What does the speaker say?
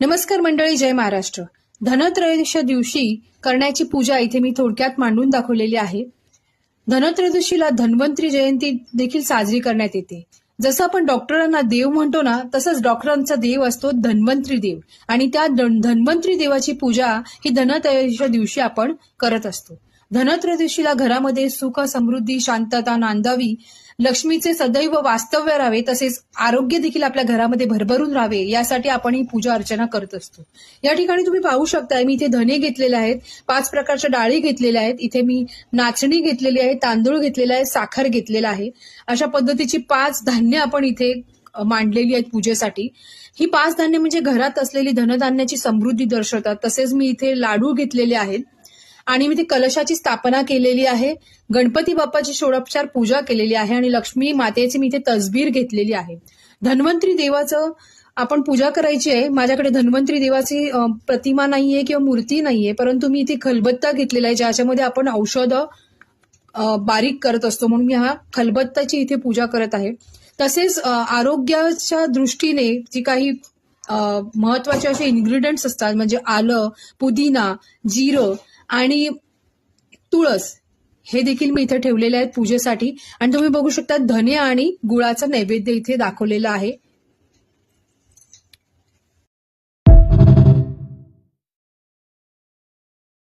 नमस्कार मंडळी, जय महाराष्ट्र. धनत्रयोदशीच्या दिवशी करण्याची पूजा इथे मी थोडक्यात मांडून दाखवलेली आहे. धनत्रयोदशीला धन्वंतरी जयंती देखील साजरी करण्यात येते. जसं आपण डॉक्टरांना देव म्हणतो ना, तसंच डॉक्टरांचा देव असतो धन्वंतरी देव, आणि त्या धन्वंतरी देवाची पूजा ही धनत्रयोदशीच्या दिवशी आपण करत असतो. धनत्रयोदशीला घरामध्ये सुख, समृद्धी, शांतता नांदावी, लक्ष्मीचे सदैव वास्तव्य राहावे, तसेच आरोग्य देखील आपल्या घरामध्ये भरभरून राहावे, यासाठी आपण ही पूजा अर्चना करत असतो. या ठिकाणी तुम्ही पाहू शकता, मी इथे धने घेतलेले आहेत, 5 प्रकारच्या डाळी घेतलेल्या आहेत, इथे मी नाचणी घेतलेली आहे, तांदूळ घेतलेला आहे, साखर घेतलेला आहे. अशा पद्धतीची 5 धान्य आपण इथे मांडलेली आहेत पूजेसाठी. ही 5 धान्य म्हणजे घरात असलेली धनधान्याची समृद्धी दर्शवतात. तसेच मी इथे लाडू घेतलेले आहेत आणि मी ते कलशाची स्थापना केलेली आहे. गणपती बाप्पाची षोडोपचार पूजा केलेली आहे आणि लक्ष्मी मातेची मी इथे तसबीर घेतलेली आहे. धन्वंतरी देवाचं आपण पूजा करायची आहे. माझ्याकडे धन्वंतरी देवाची प्रतिमा नाहीये किंवा मूर्ती नाहीये, परंतु मी इथे खलबत्ता घेतलेला आहे, ज्याच्यामध्ये आपण औषधं बारीक करत असतो, म्हणून मी हा खलबत्ताची इथे पूजा करत आहे. तसेच आरोग्याच्या दृष्टीने जी काही महत्वाचे असे इन्ग्रेडियंट्स असतात, म्हणजे आलं, पुदिना, जिरं आणि तुळस, हे देखील मी इथे ठेवलेले आहेत पूजेसाठी. आणि तुम्ही बघू शकता, धने आणि गुळाचा नैवेद्य इथे दाखवलेला आहे.